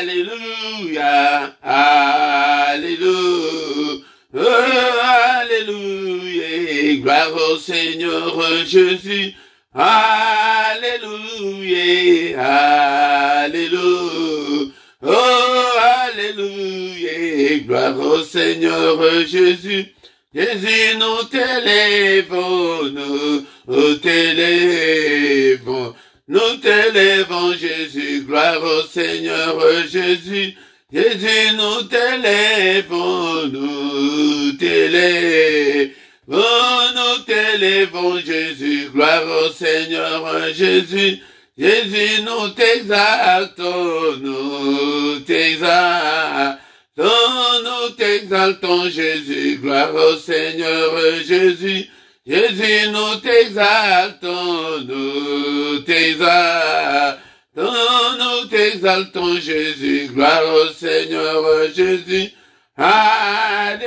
Alléluia, Alléluia, Alléluia, gloire au Seigneur Jésus. Alléluia, Alléluia, oh Alléluia, gloire au Seigneur Jésus. Jésus, nous t'élèvons, nous t'élèvons. Nous t'élèvons, Jésus, gloire au Seigneur Jésus. Jésus, nous t'élèvons, nous t'élèvons. Nous t'élèvons, Jésus, gloire au Seigneur Jésus. Jésus, nous t'exaltons, nous t'exaltons. Nous t'exaltons, Jésus, gloire au Seigneur Jésus. Jésus, nous t'exaltons, nous t'exaltons, nous t'exaltons, Jésus, gloire au Seigneur Jésus. Alléluia,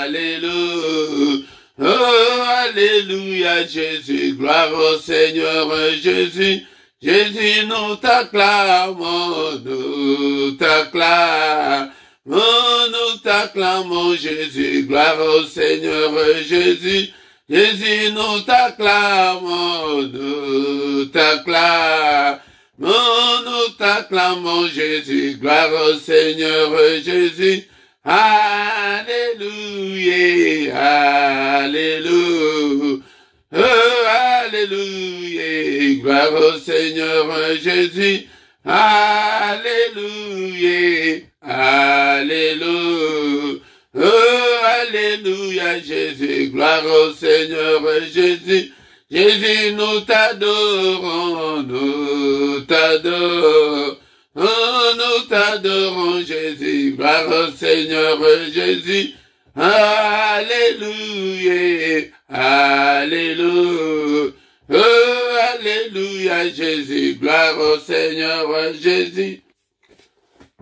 Alléluia, oh Alléluia, Jésus, gloire au Seigneur Jésus. Jésus, nous t'acclamons, nous t'acclamons. Nous t'acclamons, Jésus, gloire au Seigneur Jésus. Jésus, nous t'acclamons, nous t'acclamons. Nous t'acclamons, Jésus, gloire au Seigneur Jésus. Alléluia, Alléluia, oh, Alléluia, gloire au Seigneur Jésus. Alléluia, Alléluia, oh Alléluia, Jésus, gloire au Seigneur Jésus. Jésus, nous t'adorons, nous t'adorons. Oh, nous t'adorons, Jésus, gloire au Seigneur Jésus. Alléluia, Alléluia, oh Alléluia, Jésus, gloire au Seigneur Jésus.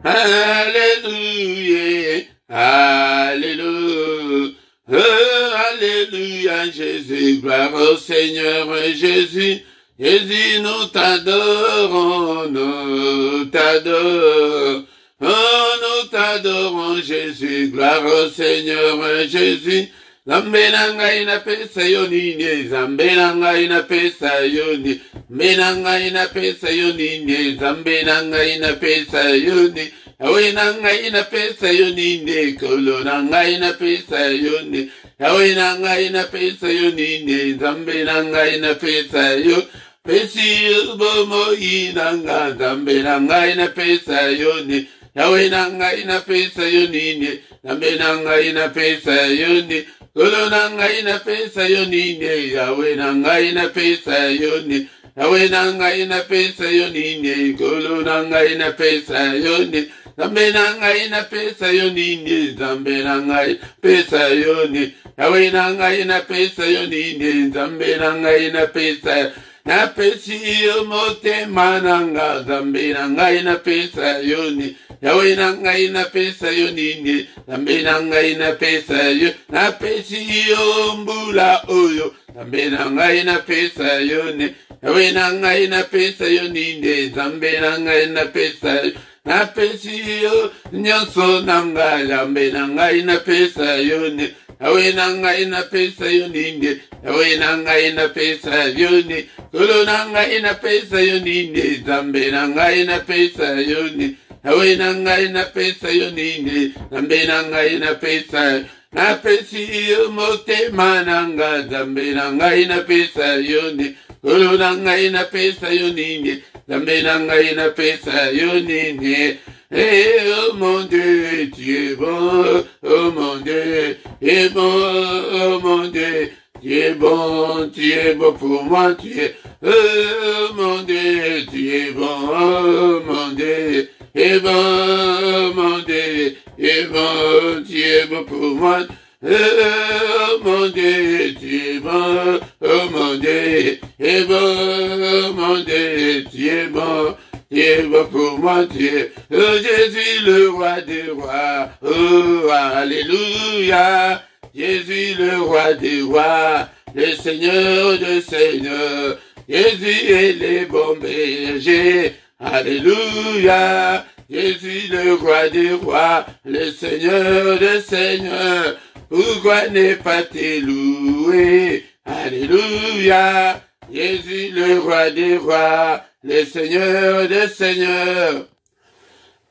Alléluia, Alléluia, oh Alléluia, Jésus, gloire au Seigneur Jésus. Jésus, nous t'adorons, nous t'adorons. Oh, nous t'adorons, Jésus, gloire au Seigneur Jésus. Zambe nanga ina pesa yonine, zambe nanga ina pesa yoni, zambe nanga ina pesa yonine, zambe nanga ina pesa yoni, yawe nanga ina pesa yonine, kolo nanga ina pesa yoni, yawe nanga ina pesa yonine, zambe nanga ina pesa yo, pesi bomo inanga, zambe nanga ina pesa yoni, yawe nanga ina pesa yonine, zambe nanga ina pesa yoni. Kolo nanga ina pesa yonine, yawe nanga ina pesa yoni, yawe nanga ina pesa yonine, kolo nanga ina pesa yoni, zambe nanga ina pesa yonine, zambe nanga ina pesa yoni, yawe nanga ina pesa yonine, zambe nanga ina pesa, na pesi yomote mananga, zambe nanga ina pesa yoni, yawe nanga ina pesa yonine, zambe nanga ina pesa yo, na pesi yombula oyo, zambe nanga ina pesa yoni, yawe nanga ina pesa yonine, zambe nanga ina pesa yo, na pesi yo nyonso nanga, zambe nanga ina pesa yoni, yawe nanga ina pesa yonine, yawe nanga ina pesa yoni, kolo nanga ina pesa yonine, zambe nanga ina pesa yoni, yawe nanga ina pesa yonine, zambe nanga ina pesa, na pesi yomote mananga, zambe nanga ina pesa yoni, kolo nanga ina pesa yonine, zambe nanga ina pesa yonine. Et oh mon Dieu, tu es bon, oh mon Dieu, tu es bon, oh mon Dieu, tu es bon pour moi, tu es, oh mon Dieu, tu es bon, oh mon Dieu, tu es bon, oh mon Dieu, tu es bon pour moi, oh mon Dieu, tu es bon, oh mon Dieu, tu es bon, oh mon Dieu, tu es bon. Tu es bon pour moi, tu es, oh Jésus le roi des rois, oh alléluia, Jésus le roi des rois, le Seigneur des seigneurs, Jésus est le bon berger. Alléluia. Jésus le roi des rois, le Seigneur des seigneurs. Pourquoi ne pas te louer? Alléluia. Jésus le roi des rois, le Seigneur des seigneurs.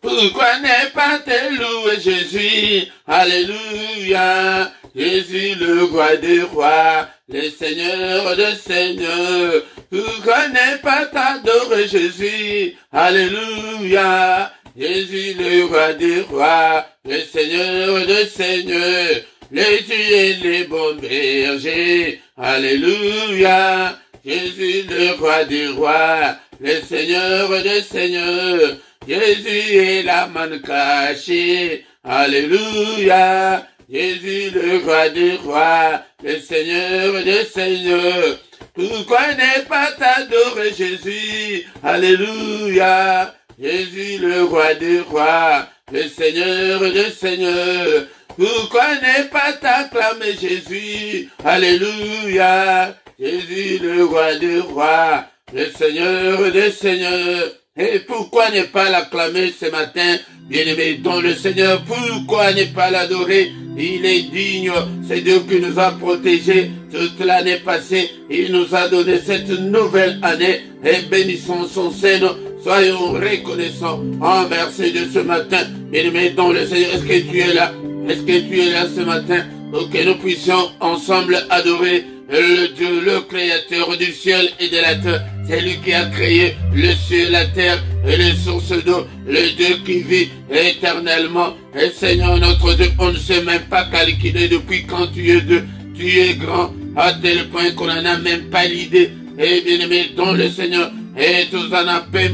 Pourquoi ne pas te louer, Jésus? Alléluia. Jésus le roi des rois, le Seigneur des seigneurs. Pourquoi ne pas t'adorer, Jésus? Alléluia. Jésus le roi des rois, le Seigneur des seigneurs. Jésus est le bon berger. Alléluia. Jésus le roi des rois, le Seigneur des seigneurs. Jésus est la manne cachée. Alléluia. Jésus le roi des rois, le Seigneur des seigneurs. Pourquoi ne pas t'adorer, Jésus? Alléluia. Jésus le roi des rois, le Seigneur des seigneurs. Pourquoi ne pas t'acclamer, Jésus? Alléluia. Jésus le roi des rois, le Seigneur des seigneurs. Et pourquoi ne pas l'acclamer ce matin, bien-aimé dans le Seigneur? Pourquoi ne pas l'adorer? Il est digne, c'est Dieu qui nous a protégés toute l'année passée. Il nous a donné cette nouvelle année et bénissons son Seigneur. Soyons reconnaissants envers ces dieux ce matin, bien-aimé dans le Seigneur. Est-ce que tu es là? Est-ce que tu es là ce matin pour que nous puissions ensemble adorer le Dieu, le créateur du ciel et de la terre? C'est lui qui a créé le ciel, la terre et les sources d'eau, le Dieu qui vit éternellement. Et Seigneur notre Dieu, on ne sait même pas calculer depuis quand tu es Dieu. Tu es grand à tel point qu'on n'en a même pas l'idée. Et bien aimé dans le Seigneur, et tout ça n'a pas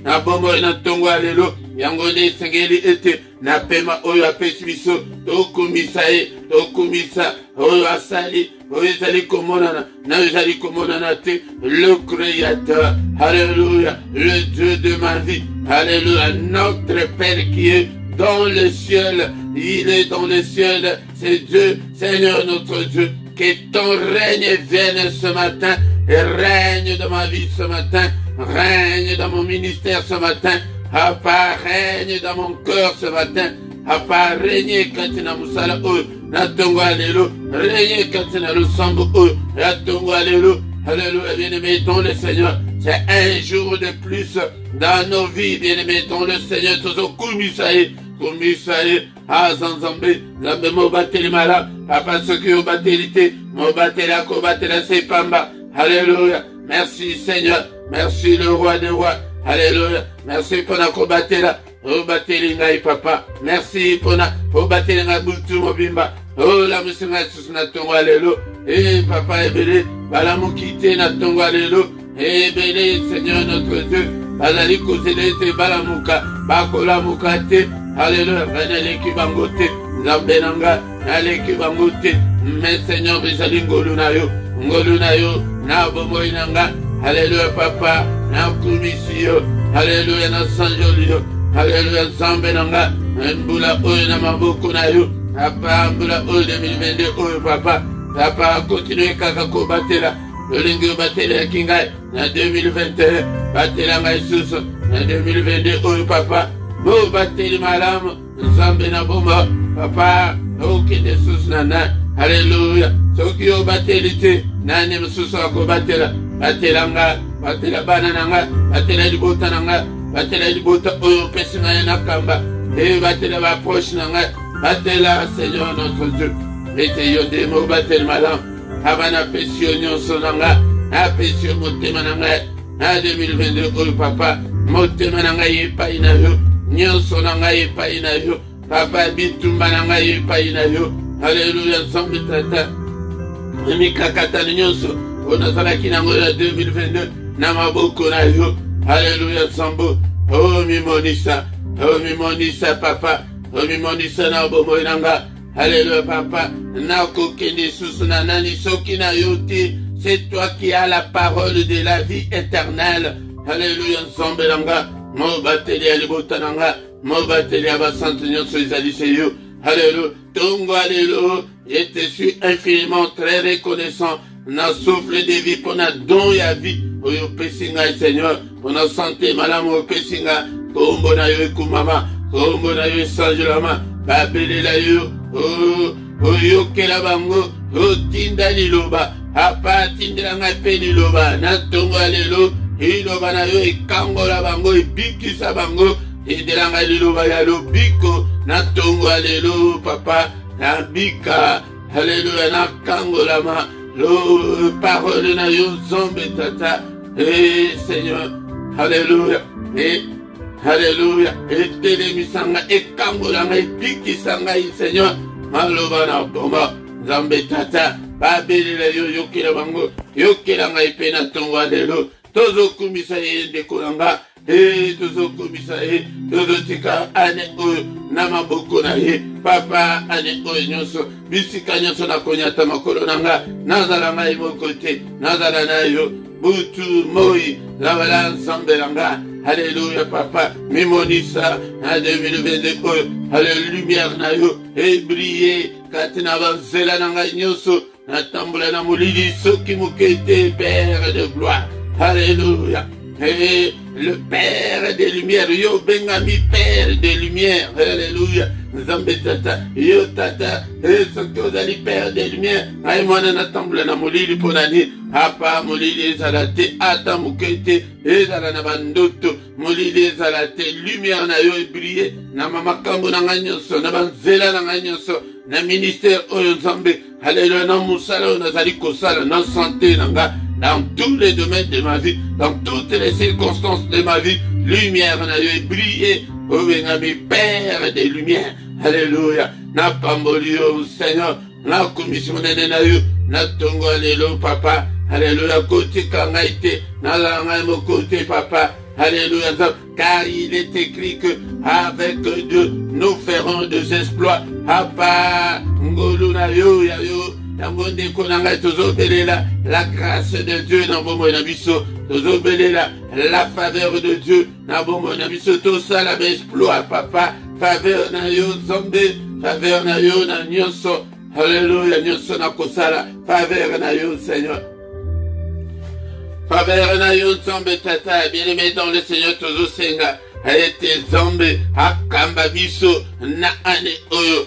na bombo na tongo alelo yango nde sengeli ete na pema oyo apesi biso tokumisa ye tokumisa oyo asali oyo ezali komonana na oyo ezali komonana te, le créateur, alléluia, le Dieu de ma vie, alléluia, notre Père qui est dans le ciel, il est dans le ciel, c'est Dieu, Seigneur notre Dieu. Que ton règne vienne ce matin et règne dans ma vie ce matin, règne dans mon ministère ce matin, règne dans mon cœur ce matin, règne quand tu n'as musala ou na tongo alléluia, règne quand tu n'as le sambo ou na tongo alléluia, alléluia, bien-aimé dans le Seigneur. C'est un jour de plus dans nos vies, bien-aimé dans le Seigneur. Toujours kumisaye, Zanzambe, Zambe mo bateli mala, papa ceux qui ont bateli te, mo batela ko batela sepamba, alléluia. Merci Seigneur, merci le roi des rois, alléluia. Merci pour na ko batela, o bateli ngai papa, merci pour na ko bateli ngai butu mobimba, oh la musinga sus na tongo alléluia. Et papa ebele, bala mo kite na tongo alléluia. Ebele Seigneur notre Dieu, bazali kozele te bala muka, bakola muka te. Alléluia, Reneleki Bangote, Zambenanga, Naleki Bangote, mais Seigneur, Rizali Ngolunayo, Nabomoinanga, Alléluia, Papa, Nakumisio, Alléluia, Nasanjolio, Alléluia, Zambenanga, Mbula Oyo Namaboko Nayo, Papa, Mbula Oyo 2022, Oyo Papa, Papa, continue Kakako Batela, le lingue Batela Kingai, na 2021, Batela Maïsus, na 2022, Oyo Papa, Mo bateli malamu, nzambe na bomba, papa, okende susu nana, alléluia. Soki o bateli te, nani msusu wako batela, batela nga, batela bana nanga, batela libota nanga, batela libota oyo pesi nga na kamba, et batela ba proche nanga, batela Seigneur notre Dieu. Mete yonde mo bateli malamu, abana pesi nyonso nanga, na pesi motema nanga, na 2022 oyo papa, motema nanga yepa ina yo. Nyonso na ngai epai na yo, papa bitumba na ngai epai na yo, alléluia, nzambe tata mikakata nyonso onazalaki nango na 2022 na maboko na yo, alléluia, nzambo mimonisa papa, mimonisa na bomoi nanga, alléluia papa, na kokende susu na nani soki na yo te, c'est toi qui as la parole de la vie éternelle, alléluia, nzambe nanga. Mo bateli alibota nanga, mo bateli abasante nyonso ezali seyo, alléluia, tongo alléluia. Je te suis infiniment très reconnaissant, na souffle de vie, pour na don ya vie, oyo pesinga Seigneur, pour na santé, madame, oyo pesinga, kombo na yo kumama, kombo na yo sanjulama, babele la yo, oyo kela bango, otinda liloba, apa tindela nga pe liloba, na tongo alelo, liloba na yo ekango la bango, ebikisa bango, tindela nga liloba ya lobiko, na tongo alelo, papa, na bika, alléluia, na kango la ma, lo parole na yo zombe tata, Seigneur, alléluia, alléluia, etelemisanga, ekangolanga, epikisanga, Seigneur, maloba na bomba, zambe tata, babelela yo yokela bango, yokela nga ipena tongwa lelo, tozo kumisa ye ndekolanga, tozo kumisa ye, tozo tika ane oyo, na maboko na ye, papa ane oyo nyonso, bisika nyonso na konyata makolo nanga, nazala nga imoko te, nazala na yo, butu moi, zabala nsambe langa, alléluia papa, mimonisa, na 2022 oyo, alléluia, lumière na yo, briller, katina banzela nanga nyonso, na tambula na molili, soki mukete, Père de gloire, alléluia, le Père des lumières, yo bengami Père des lumières, alléluia, Nzambe tata, yo tata, soki ozali Père des lumières, ay mwana na tambula na molili ponani, apa molili ezala te, ata mukete, ezala na bandoto, molili ezala te, lumière na yo briller, na mamakambo na nga nyonso, na banzela na nga nyonso, na ministère oyo Nzambe, alléluia, na musala oyo nazali kosala, na santé na nga, dans tous les domaines de ma vie, dans toutes les circonstances de ma vie, lumière na yo briller, obengami Père des lumières, alléluia, na pamboli yo Seigneur, na commission nene na yo, na tongo alléluia papa, alléluia, côté kangaite, na langa mo côté papa, alléluia, car il est écrit que avec Dieu, nous ferons des exploits, papa, ngolu na yo, ya yo, Tangonde konanga tozobelela la grâce de Dieu na bomo na biso tozobelela la faveur de Dieu na bomo na biso to sala exploit papa faveur na yo zombe faveur na yo na nyonso alléluia nyonso na kosala faveur na yo Seigneur faveur na yo zombe tata bien-aimé dans le Seigneur tozosenga ete zombe akamba biso na ane oyo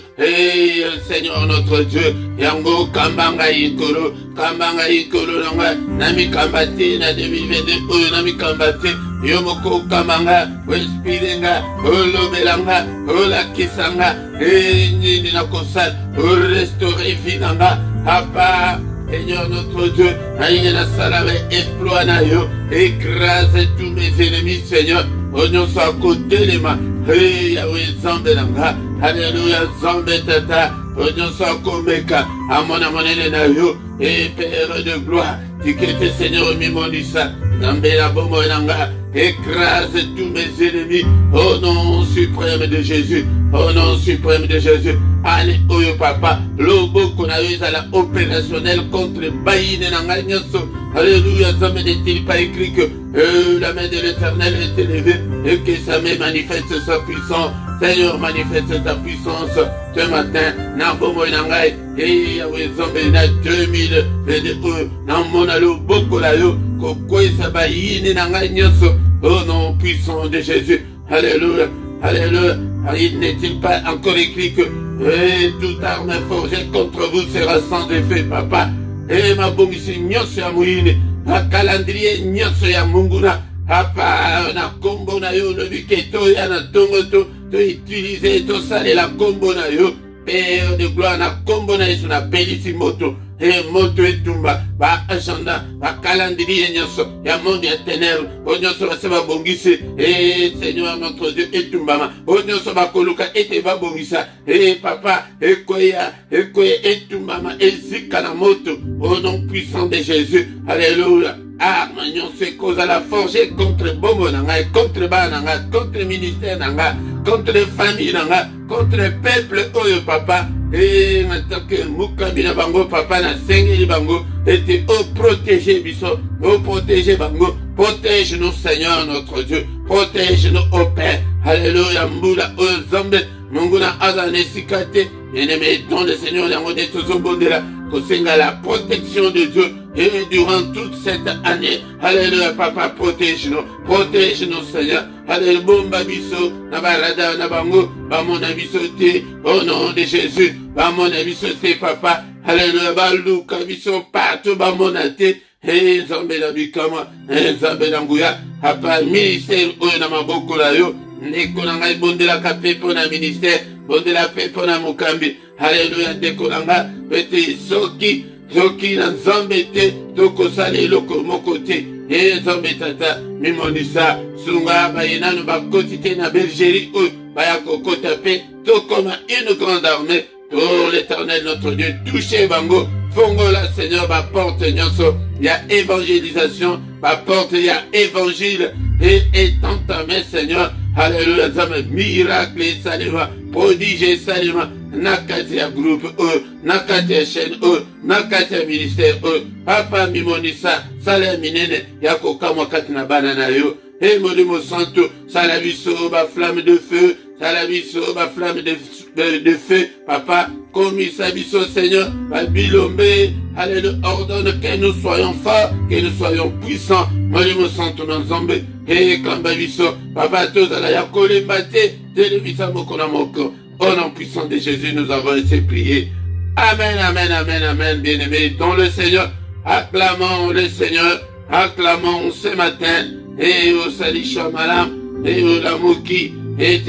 Seigneur notre Dieu yango kambanga ikolo nanga na mikambate na 2022 oyo na mikambate yo moko kambanga wespirenga olobelanga olakisanga nini na kosala restaurer vinanga papa Seigneur notre Dieu, aïe na salave exploit na yo, écrase tous mes ennemis, Seigneur. Oignon soit côté les mains, Yahweh Zambe nanga, alléluia Zambe tata, oignon soit komeka, amona monene na yo, et Père de gloire, tikete Seigneur mimonisa, Zambe la bomo nanga, écrase tous mes ennemis, au nom suprême de Jésus, au nom suprême de Jésus. Allez, oyo papa, lobo qu'on a eu à la opérationnelle contre Baïne nanga nyonso. Alléluia, ça n'est-il pas écrit que la main de l'Éternel est élevée et que sa main manifeste sa puissance. Seigneur, manifeste ta puissance ce matin. Nabomo nangai, et Yahweh Zombe na 2022, namonalo boko la yo, kokwe sa Baïne nanga nyonso. Au nom puissant de Jésus. Alléluia, alléluia. Il n'est-il pas encore écrit que toute arme forgée contre vous sera sans effet, papa. Ma bongisi nyonso ya muine, ma calendrier nyonso ya munguna, papa, na kombo na yo, le biketo ya na tongo to utiliser to sale la kombo na yo, Père de gloire na kombo na yesu na pelisi moto, moto etumba, ba agenda, ba calendrier nyonso, ya monde ya ténèbres, o nyonso ba seba bongisi, Seigneur notre Dieu etumbama, o nyonso ba koluka ete ba bongisa, papa, ekoya etumbama, ezika na moto, au nom puissant de Jésus, alléluia. Arme nyonso cause à la forger contre bomo nanga, contre ba nanga, contre ministère nanga, contre famille nanga, contre peuple oyo papa, maintenant que mukambina bango papa na sengeli bango, et au protéger biso, au protéger bango, protège-nous Seigneur notre Dieu, protège-nous au Père, alléluia, mbula oyo zombe, munguna aza nesikate, bien-aimé dans le Seigneur, yango de tozobondela, kosenga la protection de Dieu. Et durant toute cette année, alléluia, papa, protège-nous, Seigneur. Alléluia, bomba biso, nabarada, nabango, bamona biso te, au nom de Jésus, bamona biso te, papa. Alléluia, baluka biso partout, bamona te, et nzambe na bikama, nzambe na nguya, papa, ministère, oyo na maboko la yo, ndeko na ngai bondela ka pepo na ministère, bondela pepo na mukambi, alléluia, ndeko na nga, pete soki na nzambe te tokosala eloko moko te ye nzambe tata mimonisa sunga bayenano bakoti te na bergerie oyo baya kokota pe tokoma une grande armée pour l'Éternel notre Dieu. Touchez bango fongola Seigneur ba porte nyonso ya évangélisation ba porte ya évangile et entamé Seigneur. Alléluia, nzambe miracle salima prodige salima nakati ya groupe nakati ya chaîne nakati ya ministère papa mimonisa sala minene ya kokamwa kati na bana na yo e molimo santo sala biso ba flamme de feu sala biso ba flamme de feu papa komisa biso Seigneur ba bilombe. Alléluia, ordonne que nous soyons forts, que nous soyons puissants. Molimo santo na nzambe e kamba biso papa tozala ya kolembate televisa moko na moko. Au nom puissant de Jésus, nous avons été priés. Amen, amen, amen, amen, bien-aimés. Dans le Seigneur, acclamons le Seigneur, acclamons ce matin. Et au Salisha Malam, et au Lamuki, et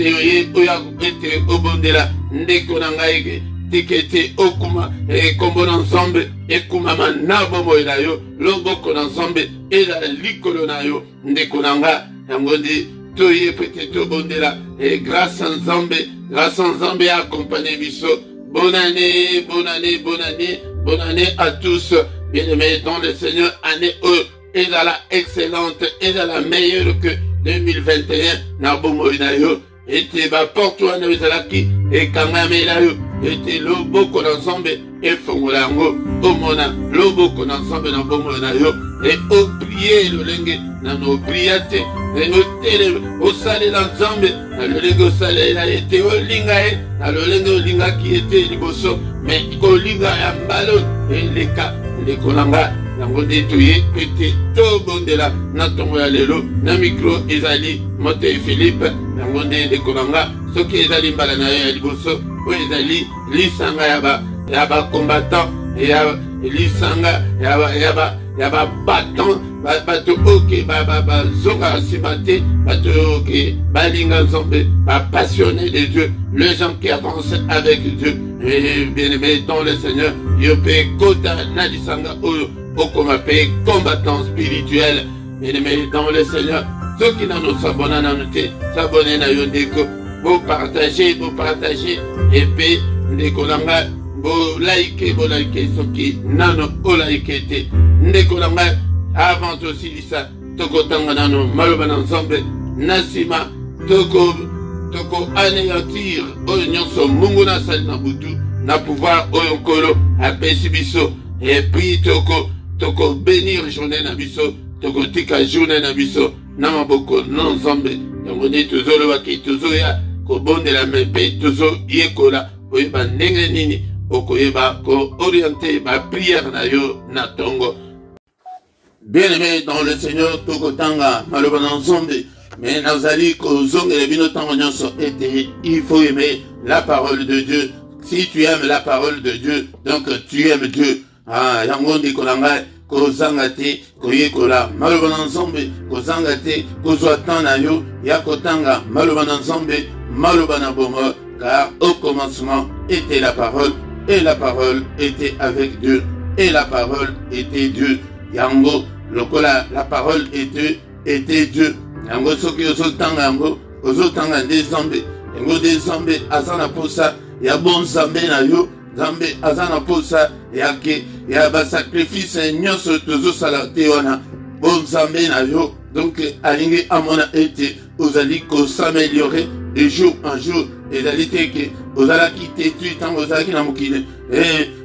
au Bondela, Ndekonangaïge, Tikete, Okuma, et Kombonan Zambe, et Kumama Nabomo Elayo, Loboko Nambe, et la Likolonayo, Ndekonanga, Yangonde, Toye peut-être Bondela, et grâce à Nzambe accompagné Bisso. Bonne année, bonne année, bonne année, bonne année à tous. Bien-aimés dans le Seigneur, année est dans la excellente, est dans la meilleure que 2021. Nabomo inayo, et ba porte wana bezalaki, et kangame ilayo, et loboko Nzambe, et fongolango, omona, loboko Nzambe nabomo inayo, et au prier le lenge, nano priate, et au télé, au salé l'ensemble, le lenge au salé, il a été au lingae, le lenge au linga qui était liboso, mais au linga ya mbalo, et les cas, les kolanga, nango détruit, petit, tout bon de la, natongo ya lelo, na micro, ezali, mote Philippe, nango de kolanga, ce qui ezali mbalana ya liboso, ou ezali, lisanga yaba combattant, et yaba, lisanga, yaba battant, bato oke zonga sibate bato oke balinga nzambe passionné de Dieu, les gens qui avancent avec Dieu. Et bien aimé dans le Seigneur, yope kota nadisanga okoma pe combattant spirituel. Bien aimé dans le Seigneur, ceux qui n'ont s'abonné na noté s'abonner na yondeko vous partagez et puis ndekolanga bo like soki nano o like te ndekolanga. Avant aussi ça, toko tanga nano maloba na nzambe nasima toko anéantir oyo nyonso mungu na sali na butu na pouvoir oyo nkolo apesi biso. Et puis toko bénir journée na biso, toko tika journée na biso na maboko na nzambe. Yango nde tozolobaki tozoya kobondela mpe tozoyekola oyeba ndenge nini okoyeba ko orienter ba prière na yo na tongo. Bien-aimés dans le Seigneur, Tokotanga, Malobana Nzambe, mais Nazali, Kozong et Bino Tango Nyonso, il faut aimer la parole de Dieu. Si tu aimes la parole de Dieu, donc tu aimes Dieu. Ah, Yangondi Kolanga, Kozangate, Koyekola, Malobana Nzambe, Kozangate, Kozwatana yo, Yakotanga, Malobana Nzambe, Malobana Bomo, car au commencement était la parole, et la parole était avec Dieu, et la parole était Dieu. Yango, lokola la parole était Dieu. Yango soki ozotanga yango, ozotanga nde Nzambe. Yango nde Nzambe azana posa ya bon Nzambe na yo, Nzambe azana posa ya ba sacrifice nyonso tozosala te wana bon Nzambe na yo. Donc alingi amona ete ozali ko s'améliorer de jour en jour. Ezali te ke ozalaki tetu tango ozalaki na mokili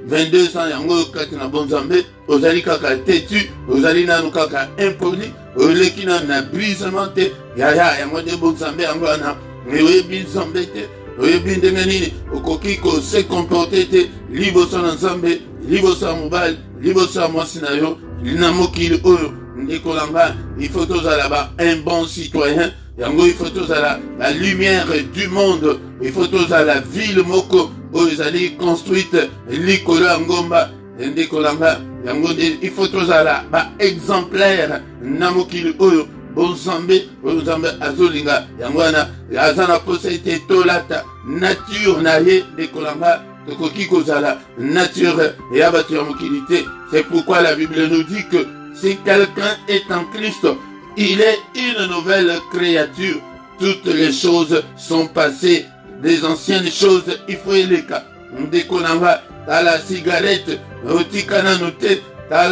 22 ans yango kati na bon Nzambe ozali kaka tetu, ozali nanu kaka impoli, oleki na brisement te yango nde bon Nzambe yango wana oyebi Nzambe te, oyebi ndenge nini okoki ko se comporter te liboso na Nzambe liboso mobile, liboso mwasi na yo, na mokili oyo ndekolanga, il faut tozala ba un bon citoyen. Yango il faut tozala la lumière du monde, il faut tozala ville moko oyo ezali construite likolo ya ngomba ndekolanga. Yango il faut tozala ba exemplaire na mokili oyo bonzambe oyo nzambe azolinga. Yango wana azana posa ete tolata nature na ye ndekolanga, tokoki kozala nature ya bato ya mokili te. C'est pourquoi la Bible nous dit que si quelqu'un est en Christ, il est une nouvelle créature. Toutes les choses sont passées. Des anciennes choses, il faut les cas. Ndekolanga, ta la cigarette, otikana note, ta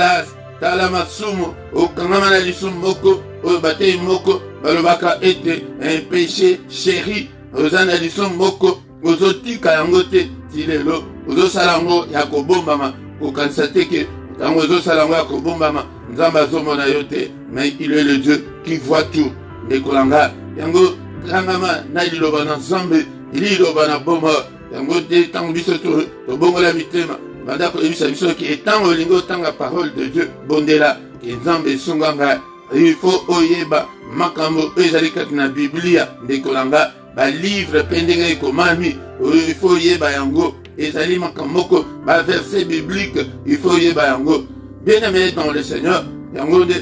la masumo, okangama lisumu moko, obate moko, balobaka ete un péché chéri, ozana lisumu moko, ozotika yango te, tilelo, ozosalango ya kobombama, okanisa te ke, tango ozosalango ya kobombama, nzamba azomona yo te, mais il est le Dieu qui voit tout. Ndekolanga, yango kangama na liloba na nzambe, liloba na bomba, yango te tango biso to bongola mitema, banda ko ebisa biso ki etango lingo tanga parole de Dieu, bondela ki nzambe sunganga, il faut oyeba makambo ezali kati na Biblia. Ndekolanga, ba livre pendenge ekomami, il faut oyeba yango, ezali makamoko, ba verset biblique, il faut oyeba yango. Bien-aimé dans le Seigneur, yango de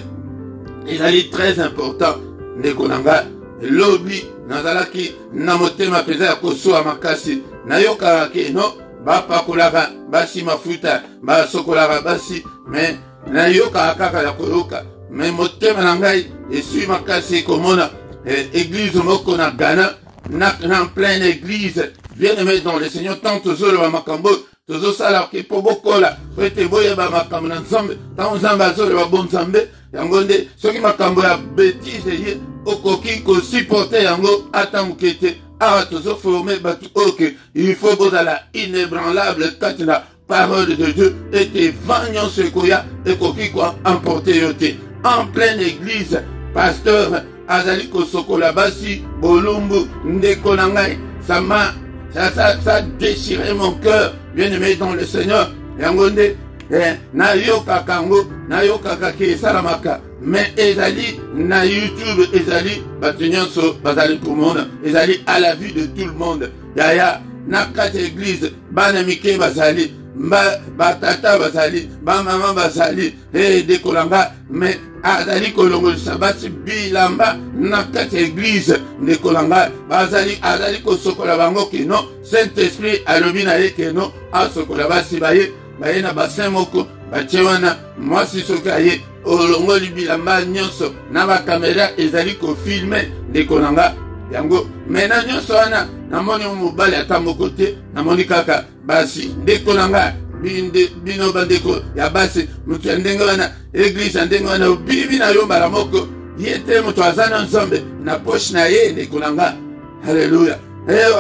ezali très important. Ndekolanga, lobi nazalaki na motema peza ya kosoa makasi, nayoka ke no bapakolaka basi mafuta basokolaka basi, mais nayoka kaka ya koyoka, mais motema na ngai esui makasi komona église moko na Ghana, na pleine église. Bien-aimé dans le Seigneur, tant tozoloba makambo tozosala ke po bokola po ete boyeba makambo na nzambe, tango nzambe azoloba bon nzambe. Yango nde soki makambo ya bêtise ye okoki kosupporte yango ata moke te. Awa tozoforme bato oke il faut bozala inébranlable kati na parole de Dieu, ete vent nyonso ekoya ekoki ko emporte yo te. En pleine église, pasteur azali kosokola basi bolumbu, ndeko na ngai, ça déchirait mon cœur, bien-aimé dans le Seigneur. Yango nde nayoka kango, nayoka kake salamaka, mais ezali na YouTube, ezali bato nyonso bazali pour monde, ezali à la vue de tout le monde. Yaya na kati église bana mike bazali, batata bazali, bamama bazali, Ndekolanga, mais azali kolongolisa basi bilamba na kati église. Ndekolanga, azali kosokola bango kino, Saint-Esprit alobi na ye kino asokola basi baye na bassin moko batie wana mwasi soki aye olongoli bilamba nyonso na bakamera ezali kofilme. Ndekolanga, yango mena nyonso wana namoni mobali ata moko te, namoni kaka basi. Ndekolanga, bino bandeko ya basi, mutu ya ndenge wana église ya ndenge wana bibi na yo mbala moko ye te, mutu aza na nzambe na poche na ye. Ndekolanga, haleluya.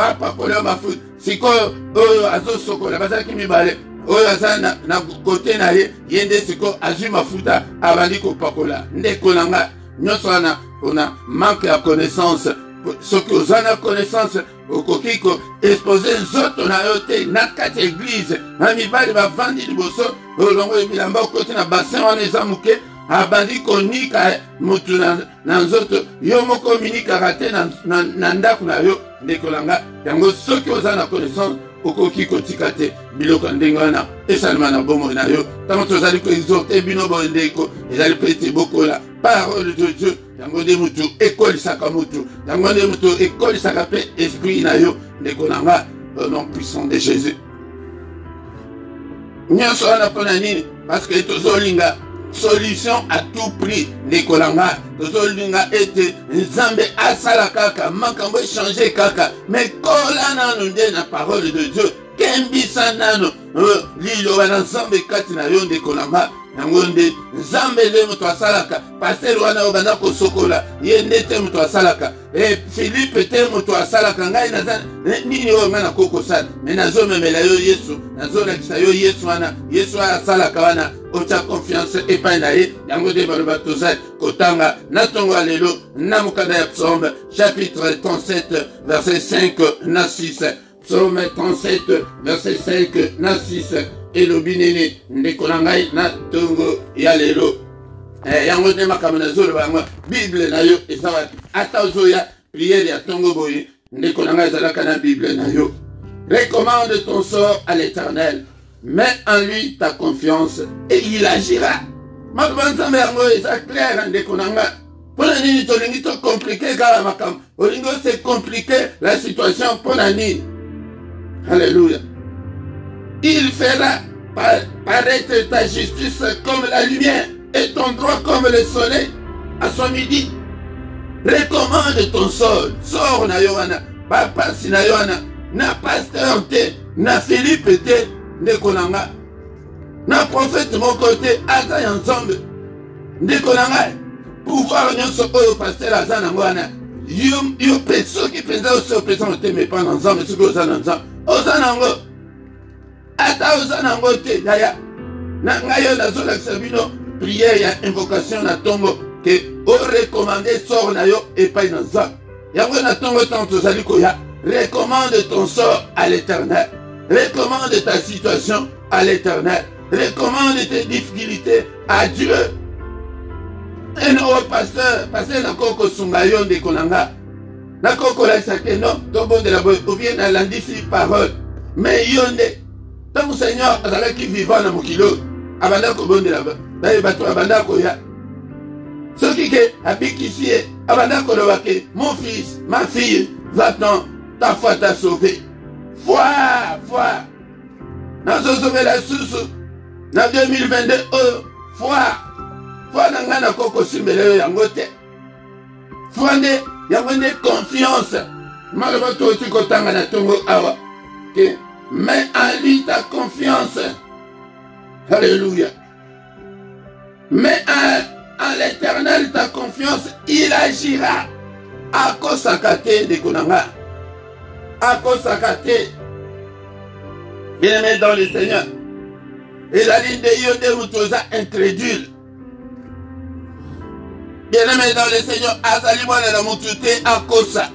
Apakola mafuta sikoyo oyo azosokola bazalaki mibale, oyo aza na kote na ye nde sikoyo azwi mafuta abandi kopakola. Ndekolanga, nyonso wana ona manque ya connaissance. Soki oza na connaissance okoki ko expose nzoto na yo te na kati église, na mibali bavandi liboso olongo bilamba okoti na bassin wana eza moke, abandi konika mutu na nzoto, yo moko minikaka te na ndako na yo. Ndekolanga, yango soki oza na connaissance okoki kotika te biloko ndenge wana esalema na bomoi na yo. Tango tozali koexhorte bino bondeko, ezali po ete bokola parole de Dieu. Yango nde mutu ekolisaka mutu, yango nde mutu ekolisaka pe esprit na yo. Ndekolanga, au nom puissant de Jésus. Nyonso wana pona nini? Parce que tozolinga solution à tout prix. Ndekolanga, tozolinga ete nzambe asala kaka makambo changer kaka, mais kola nanu nde na parole de Dieu, kembisa nanu liloba na nzambe kati na yo. Ndekolanga, yango nde nzambe nde mutu asalaka. Pasteur wana obanda kosokola ye nde te mutu asalaka, Philippe te mutu asalaka. Ngai naza nini oyo ngai nakokosala, me nazomemela yo Yesu, nazolakisa yo Yesu wana, Yesu asalaka wana, otia confiance epai na ye. Yango nde baloba tozali kotanga na tongo ya lelo na mokanda ya Psaume chapitre 37 verset 5 na 6. Psaume 37 verset 5 na 6. elobi nini ndeko na ngai na tongo ya lelo yango te makambo nazoloba yango bible na yo eza wapi ata ozoya priere ya tongo boye ndeko na ngai ezalaka na bible na yo. Recommande ton sort à l'Éternel, mets en lui ta confiance et il agira. Makambo nzambe yango eza clair ndeko na ngai. Pona nini tolingi to compliqué kala makambo olingo c'est compliqué la situation pona nini. Alléluia. Il fera paraître ta justice comme la lumière et ton droit comme le soleil à son midi. Recommande ton sol. Sors na yoana. Papa si na yoana. Na pasteur te. Na Philippe te. Ndekonanga. Na prophète mon côté. Aza ensemble. Ndekonanga. Pouvoir nyonso oyo pasteur aza na ngwana. Yo peso ki penza oso peso te me pas ensemble. Siko oza ensemble. Oza nango. Ata oza nango te. Yaya. Na ngayo na zola sabino. Prière ya invocation na tombo. Que o recommander sort na yo et pas dans ça. Yango na tongo tanto zali koya. Recommande ton sort à l'Éternel. Recommande ta situation à l'Éternel. Recommande tes difficultés à Dieu. Et non, pasteur na koko sungayon de konanga. Na koko la sakeno, tombo de la boue, ou bien na landisi parole. Mais yonde, tant Seigneur, azala qui vivant na mokilo, abanda ko bonde la boue. D'ailleurs, bato abanda ko ya. Ce qui est ici, mon fils, ma fille, va-t'en, ta foi t'a sauvé. Foi. Nous avons sauvé la source. Dans 2022, foi. Foi n'a pas de coco simbele yangote. Foi de confiance. Malheureusement, tu kotanga na tongo awa. Mets en lui ta confiance. Alléluia. Mets en l'Éternel ta confiance, il agira. À kosakate de konanga. À kosakate. Bien-aimé dans le Seigneur. Et la ligne de Yode Moutosa incrédule. Bien-aimé dans le Seigneur, Azalimone la Moutouté à kosa.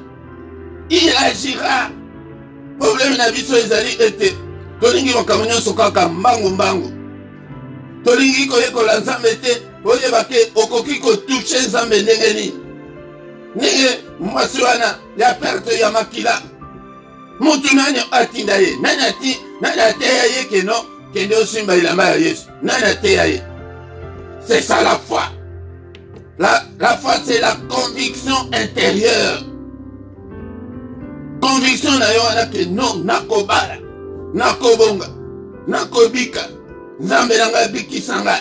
Il agira. Problème na biso ezali ete. Tolingi wakamunyo sokaka mbangu. Tolingi koyeko la nzambe te. Oye bake okoki ko toucher nzambe ndenge nini. Nige mwasi wana ya perte ya makila. Mutu nani atinda ye. Nani ateya ye keno. Kende osimba ilamba ya Yesu. Nani ateya ye. C'est ça la foi. La foi c'est la conviction intérieure. Conviction na yo wana ke non nakobala. Nakobonga. Nakobika. Nzambe nanga bikisanga.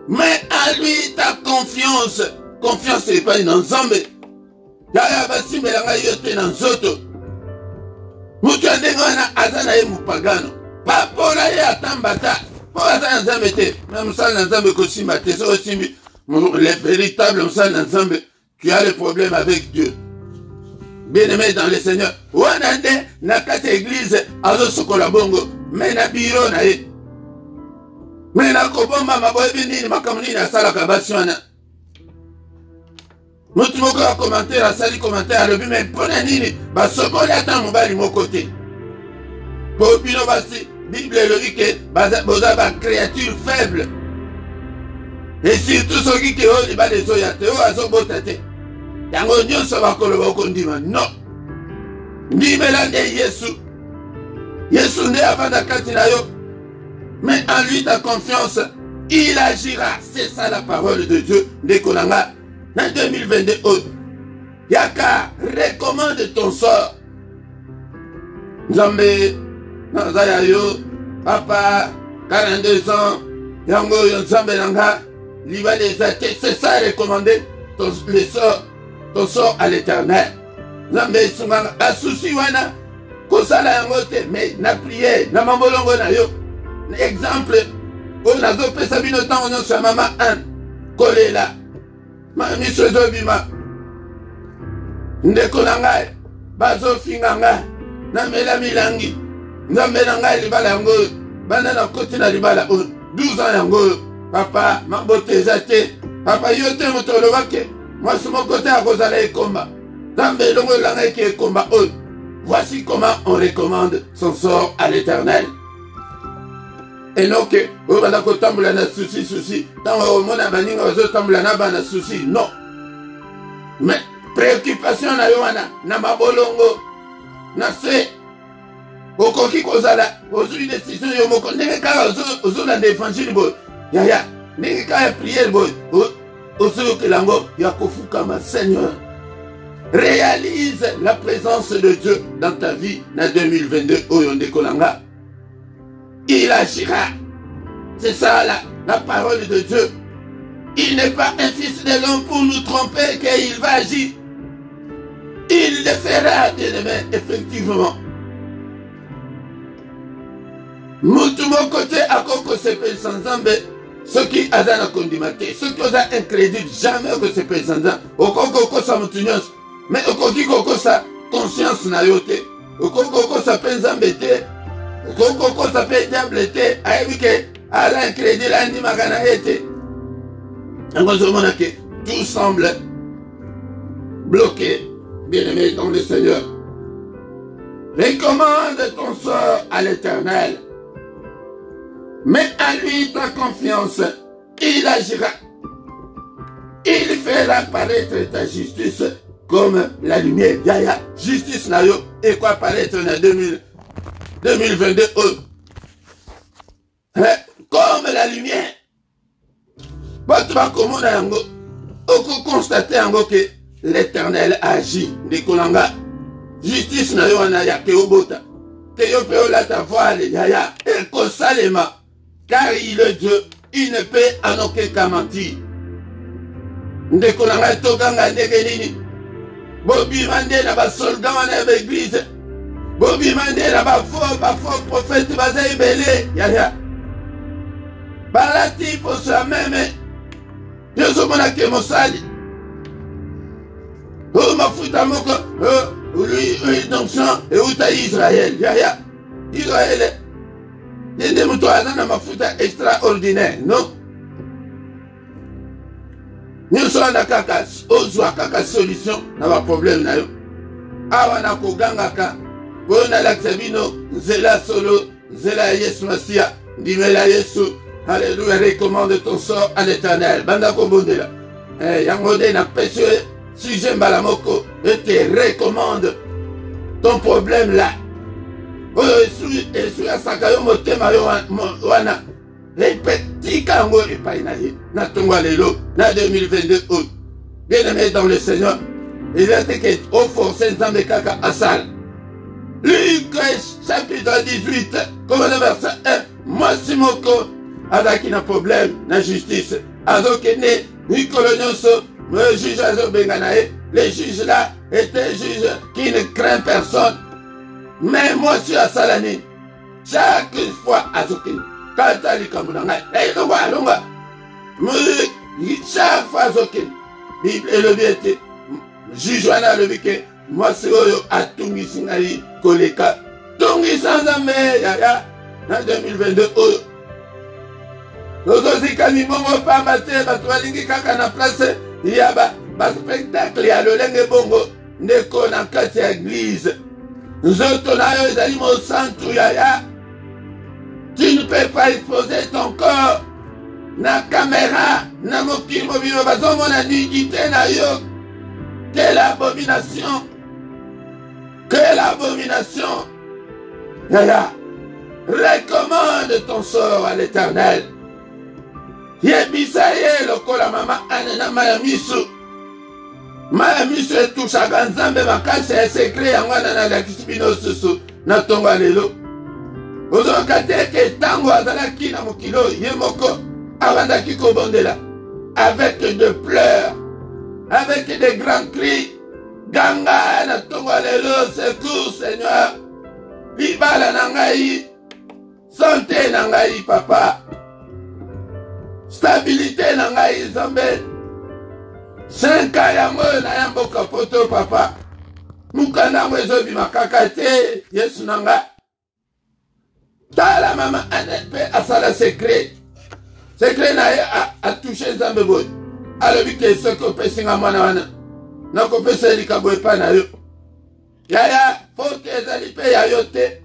Mais à lui ta confiance. Confiance n'est pas une ensemble. Yaya basi melanga yote na nzoto. Mutu andengana azana ye mupagano. Papola ye atambata. Po azana nzambe te. Na musala nzambe kosimba te. So simbi. Le véritable musala nzambe. Tu as le problème avec Dieu. Bien-aimé dans le Seigneur. Wanande na kate église azo sokola bongo. Mais na biro na ye. Mais na kobomba maboyebi nini makambo nini asalaka basi wana. Mutu moko ya commentaire asali commentaire alobi mais mpona nini basokoli ata mobali moko te. Po bino basi Bible elobi ke boza ba créature faible. Et surtout soki ke oyo libala ezoya te oyo azobota te. Yango nyonso bakoloba okondima non. Ndimela nde Yesu. Yesu nde avanda kati na yo. Mais en lui ta confiance, il agira. C'est ça la parole de Dieu. Ndekonanga. En 2022, Yaka, recommande ton sort. Nzambe, Nazaya yo, papa, 42 ans, Yango Nzambe Nanga, Liba des athées, c'est ça recommander ton sort à l'Éternel. Nzambe Sumanga, la souci wana, Kosala Yangote, mais na prière, na mambolongo na yo. Exemple, on a deux pesabino temps on a maman un kolela mami sozo bima ndeko nangai bazo finganga na mela milangi nzambe nangai libala yango bana na koti na libala 12 ans yango papa mabote zate papa yote motolo wake moi sumo kote a kozala ekomba nzambe longo langa ki ekomba voici comment on recommande son sort à l'Éternel. Et non que, oh, on a qu'au tamboula na souci, tant au monde a banni, on a tamboula na bana souci, non. Mais, préoccupation na yoana, na mabolongo, na se, okoki kozala, ozuli décision yomoko, ndenge kaka ozula d'évangile boy, yaya, ndenge kaka prière boy, ozoyo kelango, yakofukama, Seigneur. Réalise la présence de Dieu dans ta vie, na 2022, oyonde kolanga. Il agira. C'est ça la parole de Dieu. Il n'est pas un fils de l'homme pour nous tromper qu'il va agir. Il le fera, bien-aimé, effectivement. Moutou mon côté, à Koko Sepe Sanzambe, ceux qui azana kondimate, ceux qui ont incrédule, jamais que Sepe Sanzambe, au Koko sa moutunios, mais au Koko sa conscience na yote, au Koko sa penzambete, Koko s'appelle diable te aïe à l'incrédit l'andi magana été. Tout semble bloqué, bien-aimé dans le Seigneur. Recommande ton sort à l'Éternel. Mets à lui ta confiance, il agira. Il fera paraître ta justice comme la lumière. Yaya, justice na yo, et quoi paraître en 2022, comme la lumière. Tu vas constater que l'Éternel agit. Nikolanga, justice na yo anaya ke obota. Que yo pe ola ta voile yaya et kosalema. Car il est Dieu, il ne peut en aucun cas mentir. Nikolanga tokanga ndenge nini. Bobi mande na ba soldat na l'église. Bobi Mandela ba faux prophète baza ibele yaya balati pour ça même Yesu mona ke mosali oh mafuta moko lui donc ça et uta Israël yaya Israël yende muto ana mafuta extraordinaire non nous sommes na kaka ozwa kaka solution na ba problème na yo awa na koganga ka Bona la Xabino, Zela Solo, Zela Yesu Masia, Dimela Yesu, Alléluia, recommande ton sort à l'Éternel. Banda Kombondela. Yangode n'a péché, si j'aime Balamoko, et te recommande ton problème là. Oh, et suis à Sakayo Motema Wana. Les petits kango et painaye. Na Tongwa Lelo, na 2022 août. Bien-aimé dans le Seigneur, il a été au forcé Nzambe Kaka Asal. Luc chapitre 18, comme le verset 1, moi Simoko, avec un problème, la justice, Azokene, Nicolonioso, le juge Azobenganae, les juges là étaient juges qui ne craignent personne. Mais moi je suis à Salani, chaque fois Azokene, quand tu as dit comme chaque fois Azokene, Bible et le vérité, juge Wana le week-end. Moi, c'est à Tungi Singali, Koleka. Tungi Sanzame, yaya, en 2022. Nous aussi, quand nous ne pas battre, nous kaka na place, il y a un spectacle, il y a le lingue bongo, neko na kati ya église. Nous autres, nous allons au centre, yaya. Tu ne peux pas exposer ton corps. Na caméra, na mokili mobile, bazomo na nudité na yo. Quelle abomination! Quelle abomination! Yaya, recommande ton sort à l'Éternel. Yebisaye lokola mama anena mayamisu. Mayamisu etusha ganzambe makasi ya sekre yangwana na lakisibino susu na tonga lelo. Ozoka teke tango azalaki na mokilo yemoko avandaki kobondela avec de pleurs, avec des grands cris. Ganga na tonga lelo, secours Seigneur. Libala nangai, santé nangai papa. Stabilité nangai Zambé. 5 ans yango na yambo kapoto papa. Mukana mwezo bimakaka te Yesu nanga. Tala mama anepe asala secret. Secret na a touché Zambé boy. Alobi ke soko pesinga mwana wana. Nako pesa likabwe pa na yo. Yaya foke ezali pe ya yo te.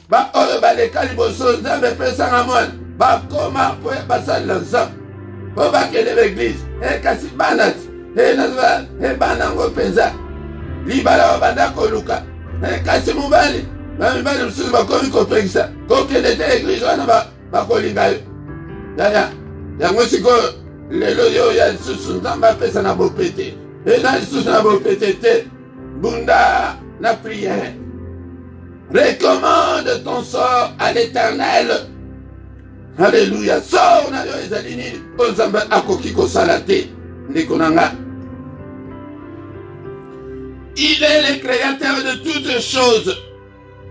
Ba oyo balekali boso Nzambe pesa nga mwana. bakoma po basala nzambe po bakende l'église kasi banati bana ngo penza libala babanda koluka kasi mobali bamibali mosusu bakomi kopekisa kokende te église wana bakolinga yo yaya yango sikoyo lelo yo ya lisusu nzambe apesa na bopete na lisusu na bopete te bunda na prière. Recommande ton sort à l'Éternel. Alléluia. Sors na yo ezali nini po nzambe akoki kosala te ndeko na nga. Il est le créateur de toutes choses.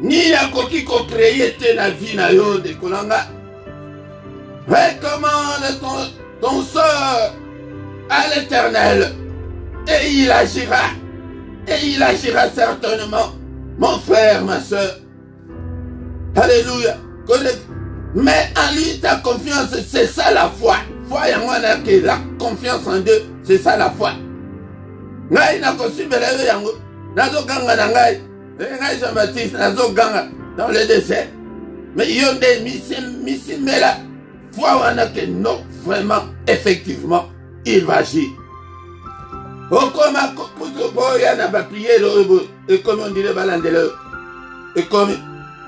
Ni akoki ko-créer te na vie na yo ndeko na nga. Recommande ton sort à l'Éternel et il agira. Et il agira certainement. Mon frère, ma soeur. Alléluia. Mais en lui, ta confiance, c'est ça la foi. Foi, que la confiance en Dieu, c'est ça la foi. Ngai na kosibela yo yango. Nazo ganga na ngai. Ngai Jean-Baptiste, nazo ganga dans le désert. Mais yo nde misimela. Foi wana que non, vraiment, effectivement, il va agir. Okoma kutu boya na ba prière et comme on dirait balandelo. Et comme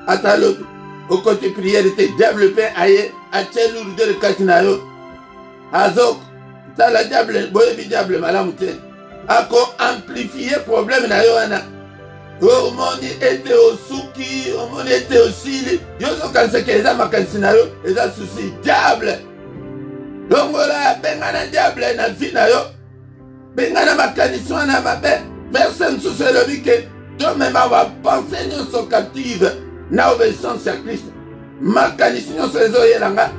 atalo au côté prière était développé aye a telu de katinayo. Azok ta la diable boye bi diable malamute. Ako amplifier problème na yo ana. O moni était au souki, o moni était au sili. Yo so kanse keza makansina yo, eza souci diable. Donc voilà, bengana diable na vie na yo. Bengana makanisi wana mabe. Personne sous le que toi-même va penser nous sont captives na obéissance à Christ. Makanisi nous se zoyelanga.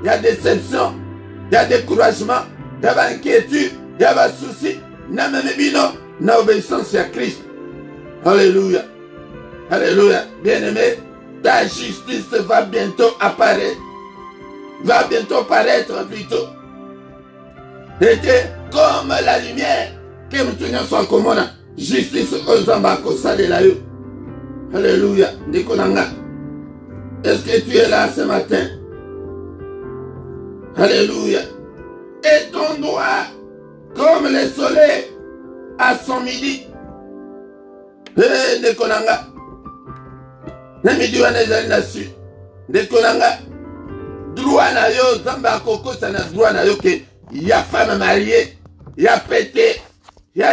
Il y a déception, il y a découragement, il y a inquiétude, il y a souci. Na même bino na obéissance à Christ. Alléluia. Alléluia. Bien-aimé, ta justice va bientôt apparaître. Va bientôt paraître plutôt. Était comme la lumière. Que nous tenions soit comme on a. Justice aux ambacos la yo. Alléluia. Nikolanga. Est-ce que tu es là ce matin? Alléluia. Et ton droit comme le soleil à son midi. Eh, Nikolanga. Namidi wana ezali na su. Nikolanga. Droit na yo, zamba koko sana droit na yo ke ya femme mariée, ya pété, ya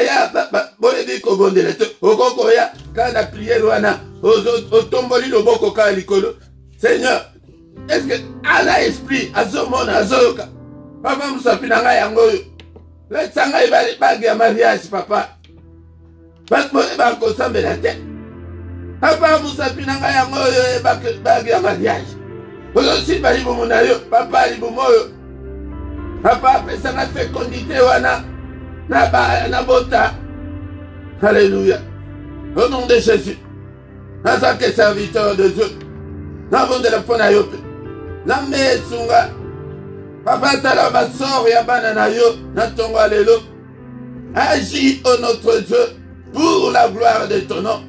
boye di ko bondele te. Okoko ya kana prière wana, otomboli loboko ka likolo. Seigneur, est-ce que à l'esprit azomona azoyoka? Papa musapina nga yango yo. La tsanga ibali bagi ya mariage papa. Ba ko sambela te. Papa musapina nga yango yo bagi ya mariage. Aussi bali bomona yo, papa libomo yo. Papa pesa na fécondité wana na bota. Alléluia. Au nom de Jésus. En tant que serviteur de Dieu. N'avons de la pona yo. Na mesunga. Papa tala basor ya banana yo na tonga lelo. Agis au notre Dieu pour la gloire de ton nom.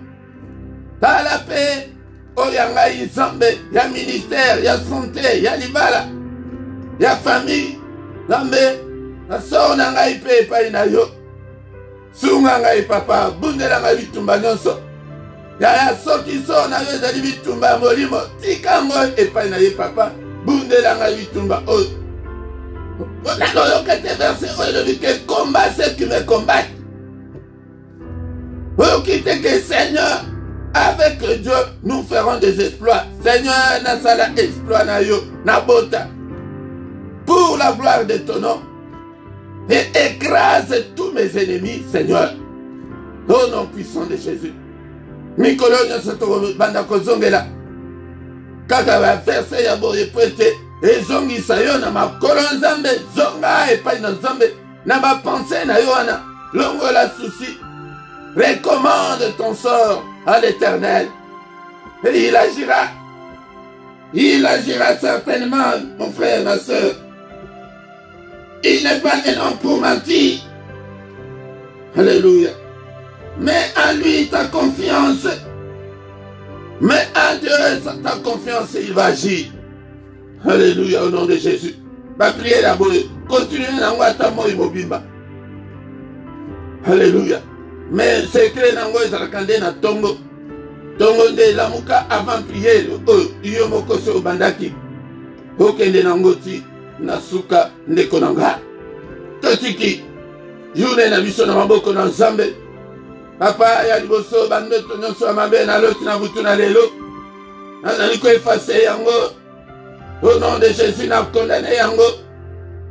Par la paix. Oh yanga izambe, ya ministère, ya santé, ya libala, ya famille. Nambe, na so na ngai pe pa ina yo. Sunga ngai papa, bundela ngai bitumba nyonso. Ya soki so na yo ezali bitumba molimo, tika ngo e pa ina ye papa, bundela ngai bitumba o. Na loyo kete verset o de que combat ceux qui me combattent. Oh quitte que Seigneur. Avec Dieu, nous ferons des exploits. Seigneur, nasala exploit na yo, na bota. Pour la gloire de ton nom. Et écrase tous mes ennemis, Seigneur. Au nom puissant de Jésus. Mikolo nyosoto banda kozongela. Kaka va verset ya boye prete. Et zongi sayo na makolo nzambe. Zonga et pas na nzambe. Na ma pensée na yo ana. Longo la souci. Recommande ton sort à l'Éternel. Et il agira. Il agira certainement, mon frère, ma soeur. Il n'est pas un homme pour mentir. Alléluia. Mets en lui ta confiance. Mets en Dieu ta confiance, il va agir. Alléluia, au nom de Jésus. Ma prière d'abord, continuez dans votre mot immobile. Alléluia. Mais secret nango ezalakande na tongo. Tongo nde lamuka avant prière. Iyo moko so bandaki. Okende nango ti na suka ndeko nanga. Totiki. Journée na biso na maboko na Nzambe. Papa ya liboso bandoto nyonso ya mabe na loti na butu na lelo. Nazali ko effacer yango. Au nom de Jésus na condamné yango.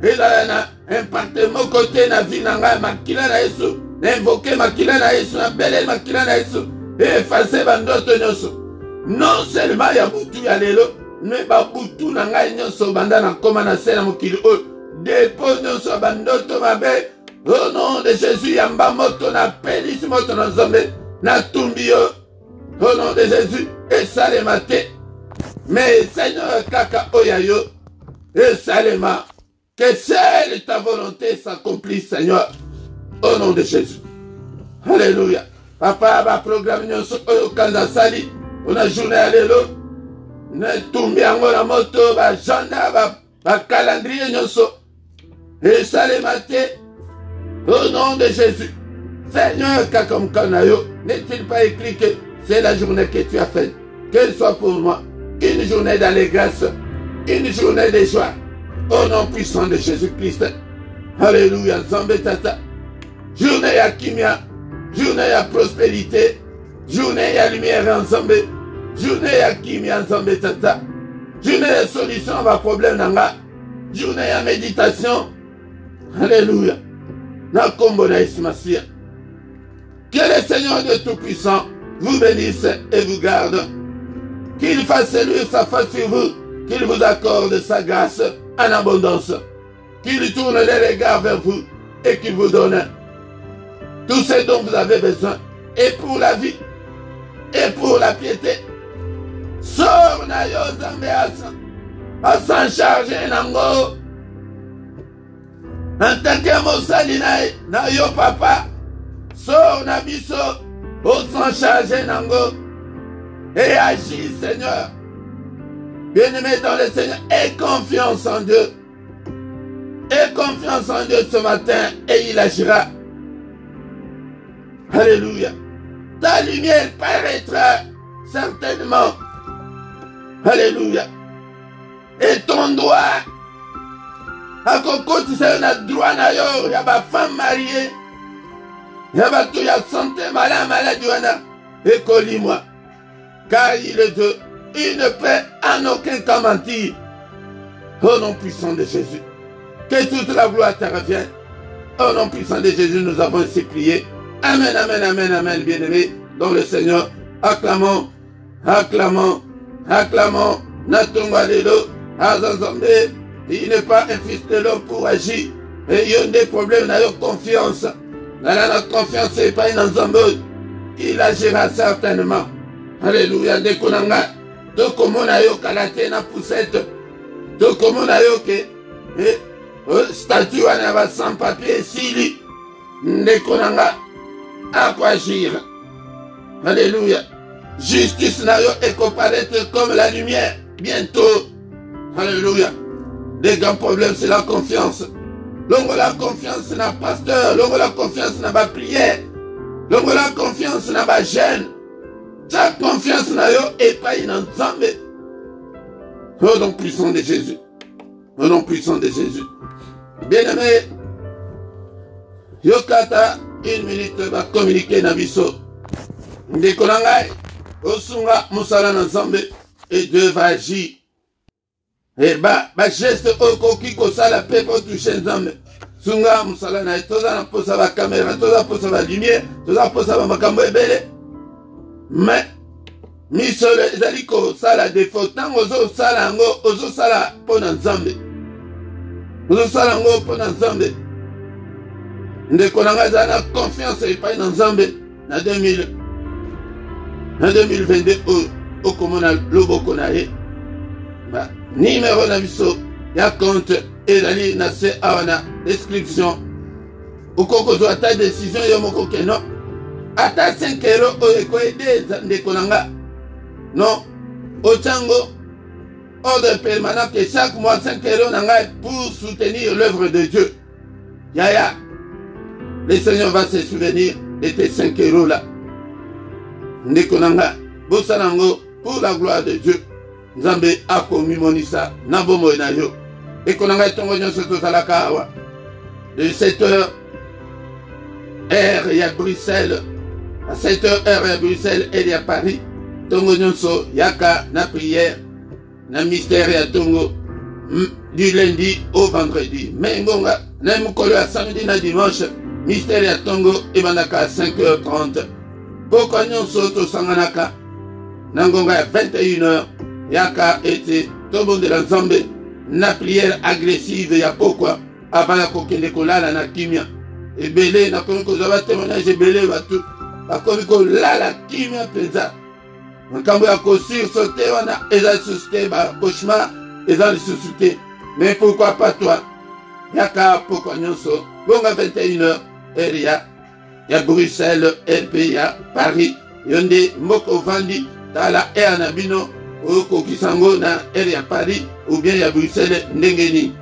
Ezala na impacte moko te na vie na ngai makila na Yesu. Invoquer makila na Yesu, appeler makila na Yesu, et effacer bandoto nyonso. Non seulement ya butu ya lelo, mais ba butu na ngai nyonso banda na koma na se na mokili o. Dépose nyonso bandoto mabe. Au nom de Jésus, yamba moto na pelisi moto na Nzambe, na tumbi yo. Au nom de Jésus, et salema te. Mais Seigneur kaka oyayo, et salema. Que seule ta volonté s'accomplisse, Seigneur. Au nom de Jésus. Alléluia. Papa, va programme nyonso oyo kanza sali. On a journée à l'élo. Ne tumbi ango la moto, va janda, va calendrier nyonso. Et salemate. Au nom de Jésus. Seigneur, kakom kanayo. N'est-il pas écrit que c'est la journée que tu as faite? Qu'elle soit pour moi une journée d'allégresse, une journée de joie. Au nom puissant de Jésus-Christ. Alléluia. Nzambe tata. Journée ya kimia, journée ya prospérité, journée ya lumière ensemble, journée ya kimia ensemble tata, journée ya solution à vos problèmes nanga, journée ya méditation. Alléluia. Na kombo na Yesu Masia. Que le Seigneur de Tout-Puissant vous bénisse et vous garde. Qu'il fasse lui sa face sur vous, qu'il vous accorde sa grâce en abondance, qu'il tourne les regards vers vous et qu'il vous donne tout ce dont vous avez besoin, et pour la vie, et pour la piété. Sors na yo Nzambe à s'en charger nango. En tant que mosali na yo papa, sors na biso, au s'en charger nango. Et agis Seigneur. Bien-aimé dans le Seigneur, aie confiance en Dieu. Aie confiance en Dieu ce matin, et il agira. Alléluia. Ta lumière paraîtra certainement. Alléluia. Et ton droit, à côté c'est un droit na yo, y a ba femme mariée, y a ba tout ya santé malade wana, et colis-moi. Car il est Dieu, il ne peut en aucun cas mentir. Au nom puissant de Jésus, que toute la gloire te revienne. Au nom puissant de Jésus, nous avons ainsi prié. Amen, amen, amen, amen, bien-aimés dans le Seigneur. Acclamons, acclamons, acclamons. Natonga lelo, Azazambe, il n'est pas un fils de l'homme pour agir. Et il y a des problèmes, il y a confiance. Notre confiance, c'est pas une ensemble. Il agira certainement. Alléluia, dekonanga. Tokomona yo kalate na poussette. Tokomona yo ke statut wana va sans papier sili. Dekonanga. À quoi agir? Alléluia. Justice na yo et comparaître comme la lumière. Bientôt. Alléluia. Les grands problèmes, c'est la confiance. Longo la confiance n'a pasteur. Longo la confiance n'a pas prière. Longo la confiance n'a pas gêne. Ta confiance n'a yo et pas une ensemble. Au nom puissant de Jésus. Au nom puissant de Jésus. Bien-aimé. Yokata. Une minute va communiquer na biso. Ndekonangai, osunga musala na Nzambe et Dieu va agir. Et ba geste okoki kosala pe pour toucher Nzambe. Sunga musala na toza na posa ba caméra, toza posa ba lumière, toza posa ba makambo ebele. Mais misolo ezali kosala défaut tango ozosala yango ozosala mpo na Nzambe. Ozosala yango mpo na Nzambe. Ndeko nanga za na confiance epai na Nzambe na 2022 okomona loboko na ye. Ba numéro na biso ya compte ezali na se awa na description. Okokozwa ata décision yo moko ke non. Ata 5 € oyo ekoyede ndeko nanga. Non, ochango ordre permanent que chaque mois 5 € n'angaille pour soutenir l'œuvre de Dieu. Yaya, le Seigneur va se souvenir de tes 5 € là. Ndekonanga, bosanango, pour la gloire de Dieu. Nzambe akomi monisa, nabomo na yo. Ekonanga tongo nyonso tozalaka awa. De 7h, il y a Bruxelles. À 7h, il y a Bruxelles et il y a Paris. Tongo nyonso, yaka na prière. Na mystère ya tongo. Du lundi au vendredi. Mais ngonga, na mukolo ya samedi na dimanche. Mystère ya tongo, ebandaka à 5h30. Poko nyonso tosanganaka. Na ngonga ya 21h. Yaka ete tombo de la Nzambe. Na prière agressive ya pokwa. Avant ya kokende kolala na kimia. Ebele na komi kozaba témoignage ebele batu. Bakomi kolala kimia penza. Makambo ya sursaute wana eza suscité ba cauchemar eza suscité. Mais pourquoi pas toi? Yaka pokwa nyonso. Bonga 21h eria. Ya Bruxelles et ya Paris. Yonde moko vandi tala ea na bino. Oko kisango na eria Paris ou bien ya Bruxelles ndengeni.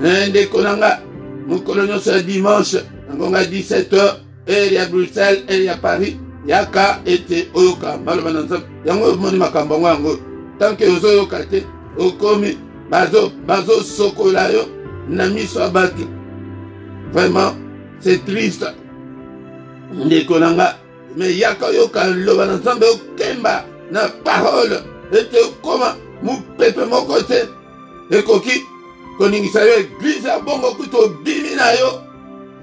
Nde konanga mukolo nyonso ya dimanche ngonga 17h eri ya Bruxelles eri ya Paris yaka ete oyoka maloba na Nzambe yango moni makambo yango tanke ozoyoka te okomi bazo sokola yo na miso ya bato. Vraiment c'est triste. Nde konanga mais yaka yoka loba na Nzambe okemba na parole ete okoma mupepe moko te ekoki koningisa yo église ya bongo kutu obimi na yo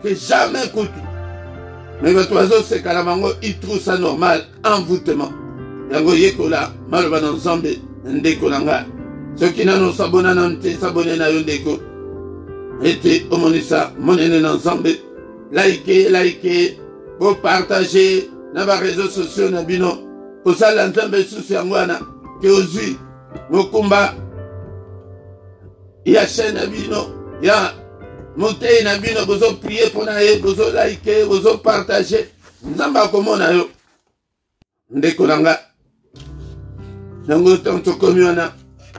que jamais kutu. Mais bato bazoseka bango ils trouvent ça normal, envoûtement. Yango yekola maloba na Nzambe ndeko na nga. Soki nano sabona na nte sabone na yo ndeko. Ete omonisa monene na Nzambe. Like, pour partager na ba réseaux sociaux na bino. Kosala Nzambe susu yango wana ke ozwi mokumba ya chaîne na bino ya monter na bino bozo prier pour na ye bozo like bozo partager Nzambe akomona yo ndeko nanga nango tanto komi wana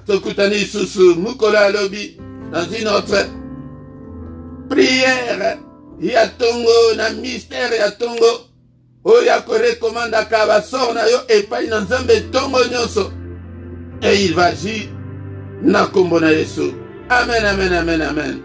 tokutani susu mukola lobi dans une autre prière ya tongo na mystère ya tongo oya ko recommanda ka basor na yo epai na Nzambe tongo nyonso et il va agir na kombo na Yesu. Amen, amen, amen, amen.